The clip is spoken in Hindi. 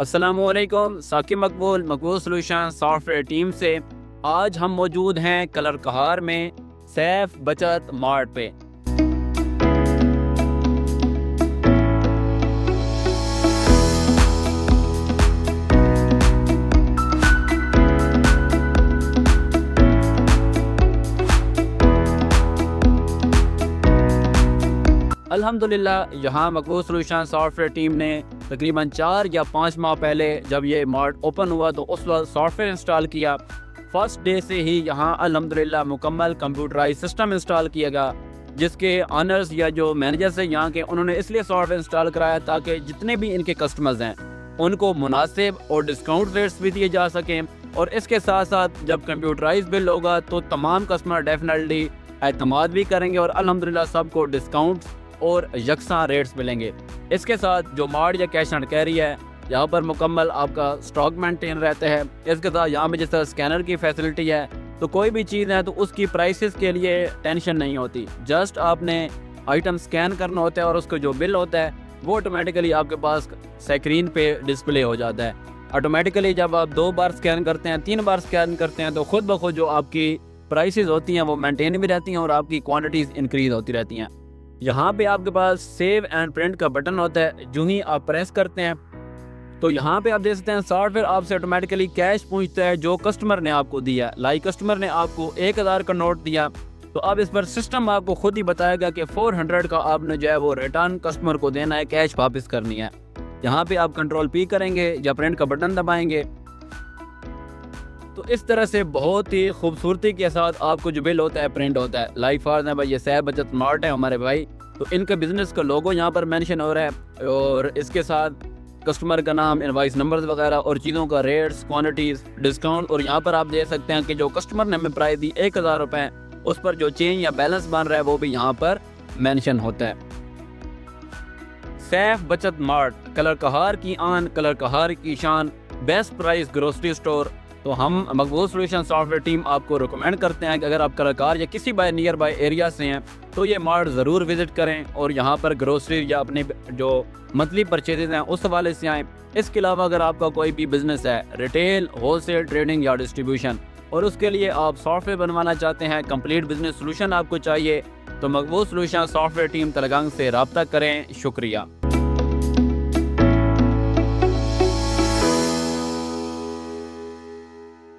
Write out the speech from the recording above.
अस्सलामुअलैकुम, साकिब मकबूल मकबूल सॉल्यूशन सॉफ्टवेयर टीम से आज हम मौजूद हैं कलर कहार में सैफ बचत मार्ट पे। अल्हम्दुलिल्लाह यहाँ मकबूल सॉल्यूशन सॉफ्टवेयर टीम ने तकरीबन 4 या 5 माह पहले जब ये मार्ट ओपन हुआ तो उस वक्त सॉफ्टवेयर इंस्टॉल किया। फर्स्ट डे से ही यहाँ अल्हम्दुलिल्लाह मुकम्मल कंप्यूटराइज सिस्टम इंस्टॉल किया गया, जिसके ऑनर्स या जो मैनेजर्स हैं यहाँ के, उन्होंने इसलिए सॉफ्टवेयर इंस्टॉल कराया ताकि जितने भी इनके कस्टमर्स हैं उनको मुनासिब और डिस्काउंट रेट्स भी दिए जा सकें। और इसके साथ साथ जब कंप्यूटराइज बिल होगा तो तमाम कस्टमर डेफिनेटली एतमाद भी करेंगे और अल्हम्दुलिल्लाह सबको डिस्काउंट और यकसा रेट्स मिलेंगे। इसके साथ जो मार्ट या कैश एंड कैरी है, यहाँ पर मुकम्मल आपका स्टॉक मेंटेन रहता है। इसके साथ यहाँ पे जिस तरह स्कैनर की फैसिलिटी है, तो कोई भी चीज़ है तो उसकी प्राइसेस के लिए टेंशन नहीं होती। जस्ट आपने आइटम स्कैन करना होता है और उसका जो बिल होता है वो ऑटोमेटिकली आपके पास स्क्रीन पे डिस्प्ले हो जाता है। ऑटोमेटिकली जब आप 2 बार स्कैन करते हैं, 3 बार स्कैन करते हैं, तो खुद ब खुद जो आपकी प्राइसेस होती हैं वो मेंटेन भी रहती हैं और आपकी क्वान्टिटीज़ इंक्रीज़ होती रहती हैं। यहाँ पे आपके पास सेव एंड प्रिंट का बटन होता है, जो ही आप प्रेस करते हैं तो यहाँ पे आप देख सकते हैं सॉफ्टवेयर आपसे ऑटोमेटिकली कैश पूछता है जो कस्टमर ने आपको दिया। लाइक कस्टमर ने आपको 1000 का नोट दिया तो अब इस पर सिस्टम आपको खुद ही बताएगा कि 400 का आपने जो है वो रिटर्न कस्टमर को देना है, कैश वापस करनी है। यहाँ पे आप कंट्रोल P करेंगे या प्रिंट का बटन दबाएंगे तो इस तरह से बहुत ही खूबसूरती के साथ आपको जो बिल होता है प्रिंट होता है। लाइक फॉर एग्जाम्पल ये सैफ बचत मार्ट है हमारे भाई, तो इनका बिजनेस का लोगो यहाँ पर मेंशन हो रहा है और इसके साथ कस्टमर का नाम, इनवॉइस नंबर्स वगैरह और चीज़ों का रेट्स, क्वांटिटीज़, डिस्काउंट। और यहाँ पर आप देख सकते हैं कि जो कस्टमर ने हमें प्राइस दी 1000 रुपये, उस पर जो चेंज या बैलेंस बन रहा है वो भी यहाँ पर मेंशन होता है। सैफ बचत मार्ट, कलर कहार की आन, कलर कहार की शान, बेस्ट प्राइस ग्रोसरी स्टोर। तो हम मकबूल सॉल्यूशन सॉफ्टवेयर टीम आपको रिकमेंड करते हैं कि अगर आप कलाकार या किसी नियर बाय एरिया से हैं तो ये मार्ट ज़रूर विज़िट करें और यहाँ पर ग्रोसरी या अपने जो मंथली परचेजेज हैं उस हवाले से आएँ। इसके अलावा अगर आपका कोई भी बिज़नेस है, रिटेल, होलसेल, ट्रेडिंग या डिस्ट्रीब्यूशन, और उसके लिए आप सॉफ्टवेयर बनवाना चाहते हैं, कंप्लीट बिजनेस सोल्यूशन आपको चाहिए, तो मकबूल सॉल्यूशन सॉफ्टवेयर टीम तलगंग से रब्ता करें। शुक्रिया।